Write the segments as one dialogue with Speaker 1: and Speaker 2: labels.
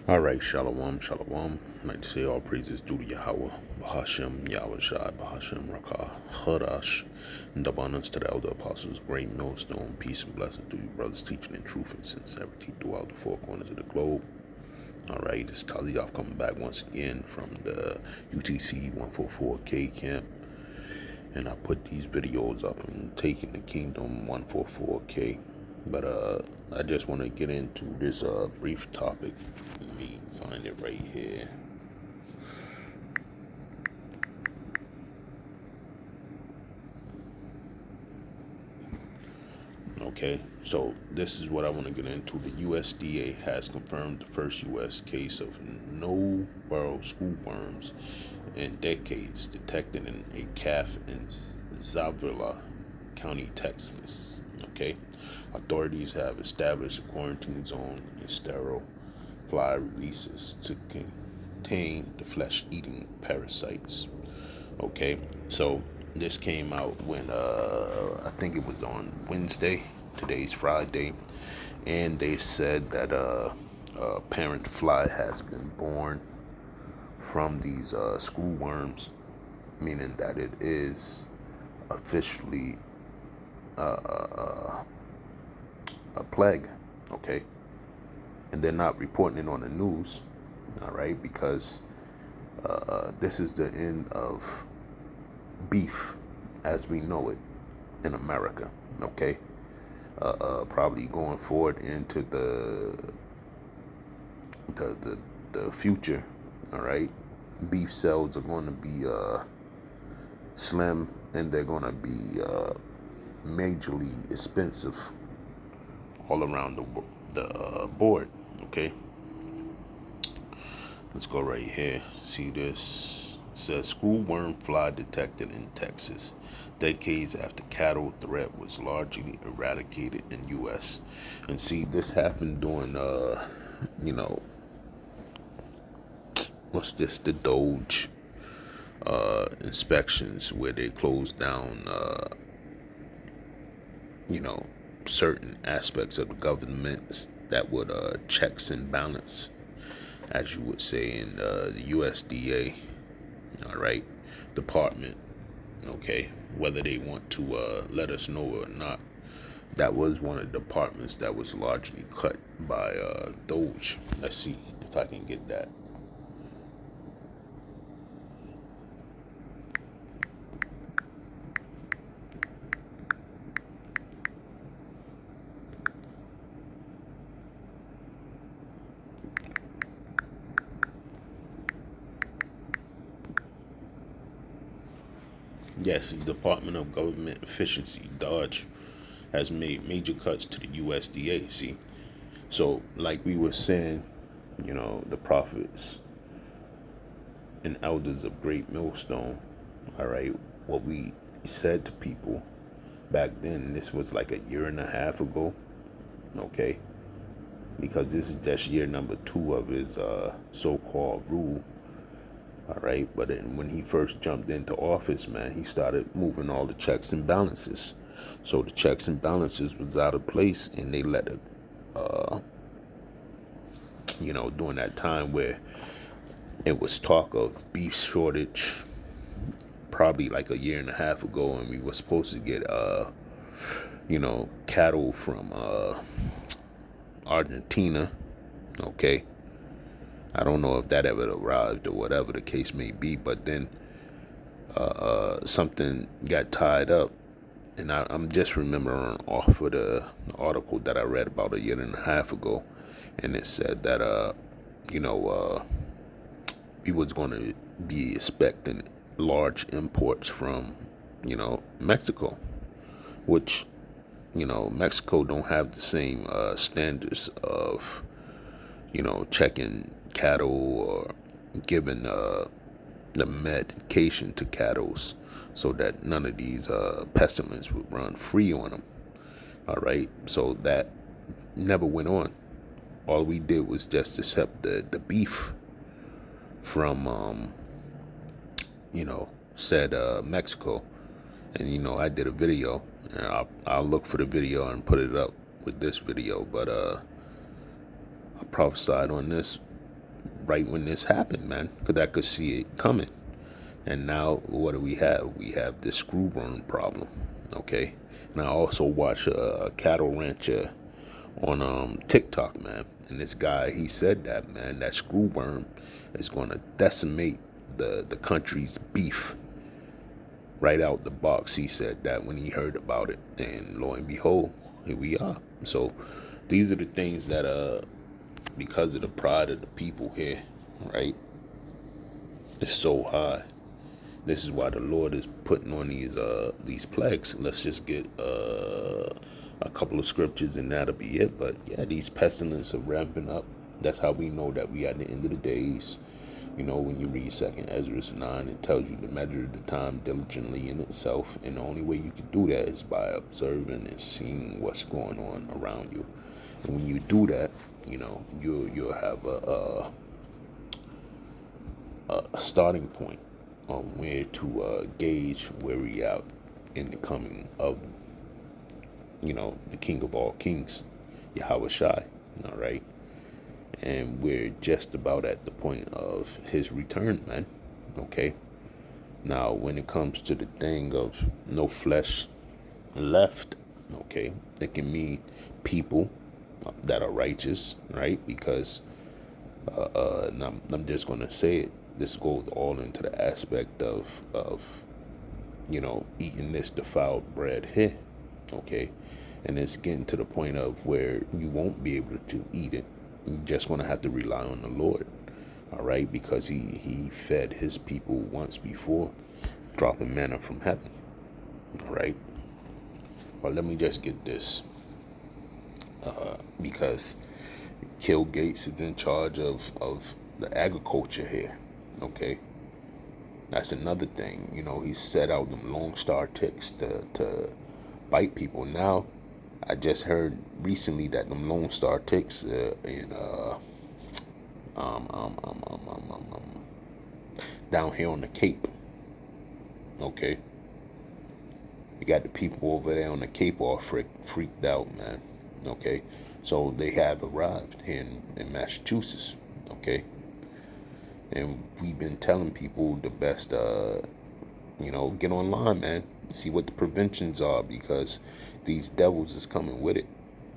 Speaker 1: All right, shalom, shalom. I'd like to say all praises due to Yahweh, Bahashem, Yahweh Shai, Bahashem, Rakah, Hadash, and abundance to the elder apostles, great millstone, peace and blessing to you, brothers, teaching in truth and sincerity throughout the four corners of the globe. All right, it's Taliaf coming back once again from the UTC 144K camp, and I put these videos up and taking the Kingdom 144K. But I just want to get into this brief topic. Let me find it right here. Okay, so this is what I want to get into. The USDA has confirmed the first U.S. case of no world school worms in decades detected in a calf in Zavala County, Texas. Okay, authorities have established a quarantine zone and sterile fly releases to contain the flesh-eating parasites. Okay, so this came out when I think it was on Wednesday. Today's Friday, and they said that a parent fly has been born from these school worms, meaning that it is officially a plague. Okay, and they're not reporting it on the news. All right, because this is the end of beef as we know it in America. Okay, probably going forward into the the, the future. All right, beef sales are going to be slim, and they're going to be majorly expensive all around the board. Okay, let's go right here. See this? It says school worm fly detected in Texas, decades after cattle threat was largely eradicated in U.S. And see, this happened during, you know, what's this? The Doge inspections where they closed down, you know, certain aspects of the government that would checks and balance, as you would say in the USDA, all right, department, okay, whether they want to let us know or not. That was one of the departments that was largely cut by Doge. Let's see if I can get that. Yes, the Department of Government Efficiency, Dodge, has made major cuts to the USDA. See, so like we were saying, you know, the prophets and elders of Great Millstone, all right, what we said to people back then, this was like a year and a half ago, okay, because this is just year number 2 of his so-called rule. All right, but then when he first jumped into office, man, he started moving all the checks and balances. So the checks and balances was out of place, and they let it, you know, during that time where it was talk of beef shortage, probably like a year and a half ago, and we were supposed to get, you know, cattle from Argentina. Okay, I don't know if that ever arrived or whatever the case may be, but then something got tied up, and I'm just remembering off of the article that I read about a year and a half ago, and it said that you know, we was going to be expecting large imports from, you know, Mexico, which, you know, Mexico don't have the same standards of, you know, checking cattle or giving the medication to cattle so that none of these pestilence would run free on them. All right, so that never went on. All we did was just accept the beef from you know, said Mexico, and you know, I did a video, and I'll look for the video and put it up with this video. But I prophesied on this right when this happened, man, because I could see it coming. And now what do we have? We have this screw worm problem, okay? And I also watch a cattle rancher on TikTok, man. And this guy, he said that, man, that screw worm is going to decimate the country's beef right out the box. He said that when he heard about it, and lo and behold, here we are. So these are the things that because of the pride of the people here, right? It's so high. This is why the Lord is putting on these plagues. Let's just get a couple of scriptures and that'll be it. But yeah, these pestilence are ramping up. That's how we know that we at the end of the days. You know, when you read Second Ezra 9, it tells you to measure the time diligently in itself, and the only way you can do that is by observing and seeing what's going on around you. And when you do that, you know, you'll have a starting point on where to gauge where we out in the coming of, you know, the King of all kings, Yahweh Shai. All right. And we're just about at the point of his return, man. Okay. Now, when it comes to the thing of no flesh left, okay, it can mean people that are righteous, right? Because, and I'm just going to say it, this goes all into the aspect of, you know, eating this defiled bread here, okay? And it's getting to the point of where you won't be able to eat it. You're just going to have to rely on the Lord, all right? Because he fed his people once before, dropping manna from heaven, all right? Well, let me just get this, because Kill Gates is in charge of the agriculture here, okay? That's another thing. You know, he set out them Lone Star ticks to bite people. Now, I just heard recently that them Lone Star ticks down here on the Cape. Okay, you got the people over there on the Cape all freaked out, man. Okay, so they have arrived here in Massachusetts. Okay, and we've been telling people the best, you know, get online, man. See what the preventions are, because these devils is coming with it.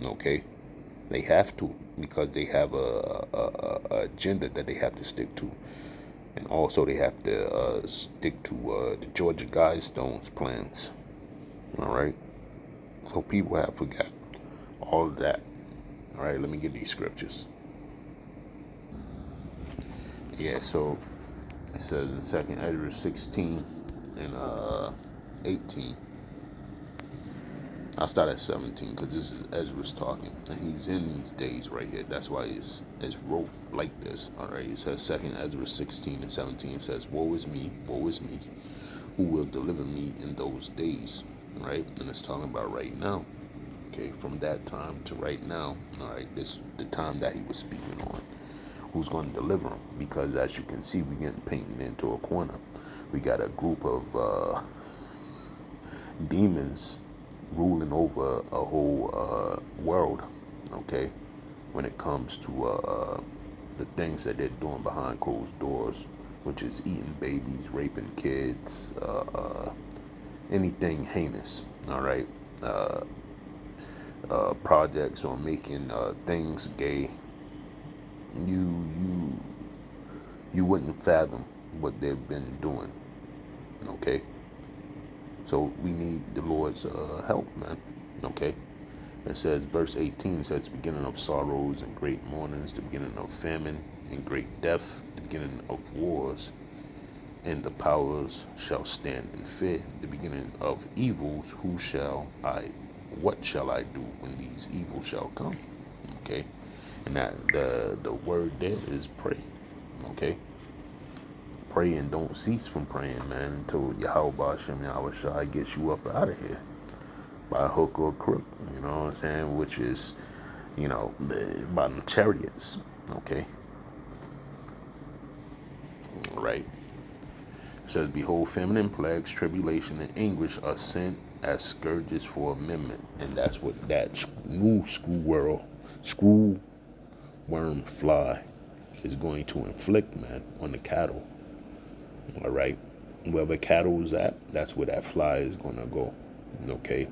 Speaker 1: Okay, they have to, because they have a agenda that they have to stick to, and also they have to stick to the Georgia Guidestones plans. All right, so people have forgot all of that. All right, let me get these scriptures. Yeah, so it says in 2nd Ezra 16 and 18. I'll start at 17 because this is Ezra's talking, and he's in these days right here. That's why it's wrote like this. All right, it says 2nd Ezra 16 and 17. It says, woe is me, who will deliver me in those days? All right, and it's talking about right now. Okay, from that time to right now. All right, this the time that he was speaking on. Who's going to deliver him? Because as you can see, we're getting painted into a corner. We got a group of demons ruling over a whole world, okay, when it comes to the things that they're doing behind closed doors, which is eating babies, raping kids, anything heinous, all right, projects on making things gay. You wouldn't fathom what they've been doing, okay? So we need the Lord's help, man. Okay. It says, verse 18 says, the beginning of sorrows and great mournings, the beginning of famine and great death, the beginning of wars, and the powers shall stand in fear. The beginning of evils, what shall I do when these evils shall come? Okay. And that the word there is pray. Okay. Pray and don't cease from praying, man, until Yahweh Hashem Yahweh Shai gets you up out of here by hook or crook, you know what I'm saying? Which is, you know, by the chariots, okay? Right. It says, behold, famine and plagues, tribulation and anguish are sent as scourges for amendment. And that's what that new screw worm fly is going to inflict, man, on the cattle. All right. Wherever cattle is at, that's where that fly is going to go. Okay.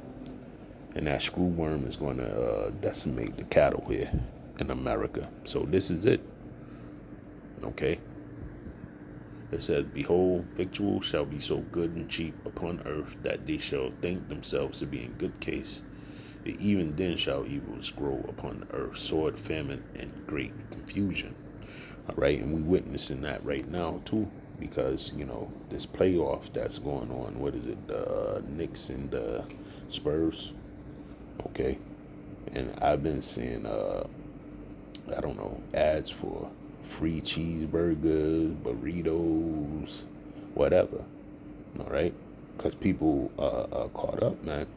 Speaker 1: And that screw worm is going to decimate the cattle here in America. So this is it. Okay. It says, behold, victuals shall be so good and cheap upon earth that they shall think themselves to be in good case. But even then shall evils grow upon the earth, sword, famine, and great confusion. All right. And we witnessing that right now, too. Because, this playoff that's going on, what is it, the Knicks and the Spurs, okay? And I've been seeing, I don't know, ads for free cheeseburgers, burritos, whatever, all right? Because people are caught up, man,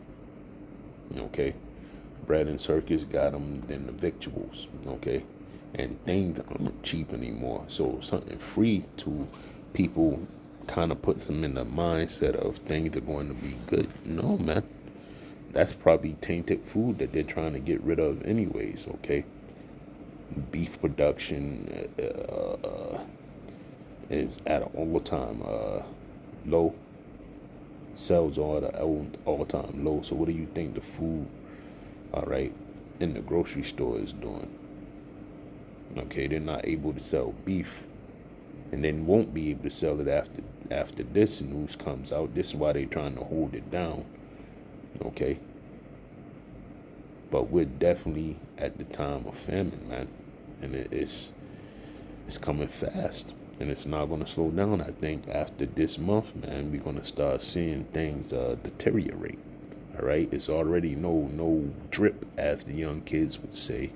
Speaker 1: okay? Bread and circus got them, then the victuals, okay? And things aren't cheap anymore, so something free to people kind of puts them in the mindset of things are going to be good. No, man. That's probably tainted food that they're trying to get rid of anyways, okay? Beef production is at an all-time low. Sales are at an all-time low. So what do you think the food, all right, in the grocery store is doing? Okay, they're not able to sell beef, and then won't be able to sell it after this news comes out. This is why they're trying to hold it down. Okay. But we're definitely at the time of famine, man. And it's coming fast. And it's not going to slow down. I think after this month, man, we're going to start seeing things deteriorate. All right. It's already no drip, as the young kids would say.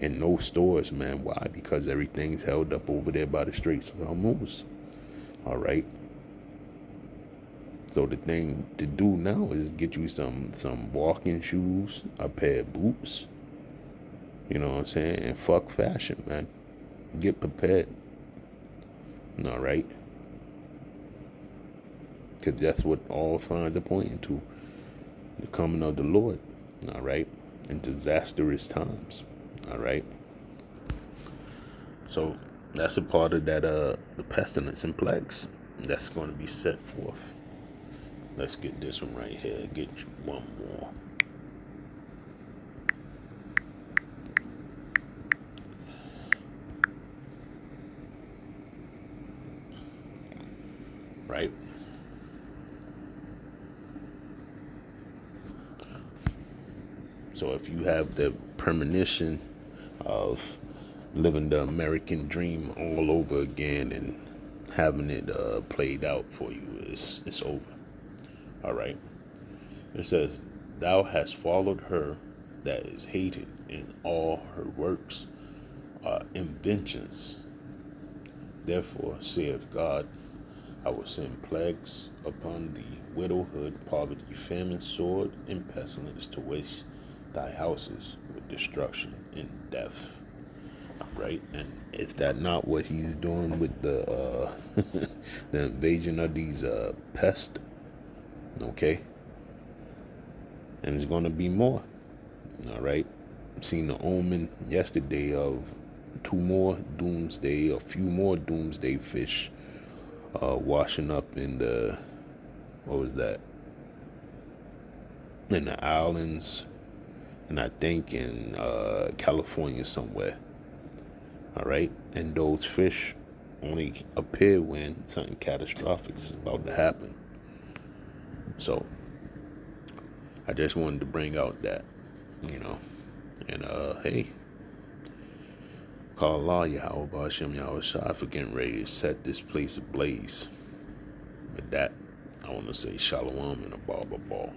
Speaker 1: And no stores, man. Why? Because everything's held up over there by the Straits of Hormuz. All right. So the thing to do now is get you some walking shoes, a pair of boots. You know what I'm saying? And fuck fashion, man. Get prepared. All right. Because that's what all signs are pointing to. The coming of the Lord. All right. In disastrous times. All right. So that's a part of that the pestilence and plagues that's going to be set forth. Let's get this one right here. Get you one more. Right. So if you have the premonition of living the American dream all over again and having it played out for you, it's over. All right. It says, thou hast followed her that is hated, and all her works are inventions. Therefore, saith God, I will send plagues upon thee, widowhood, poverty, famine, sword, and pestilence to waste thy houses with destruction and death. Right? And is that not what he's doing with the the invasion of these pests? Okay? And it's going to be more. All right? Seen the omen yesterday of a few more doomsday fish washing up in the, what was that? In the islands, and I think in California somewhere. All right? And those fish only appear when something catastrophic is about to happen. So I just wanted to bring out that, and hey, call Allah Yahweh Ba'ashem Yahweh Shai for getting ready to set this place ablaze. With that, I want to say shalom and a ball.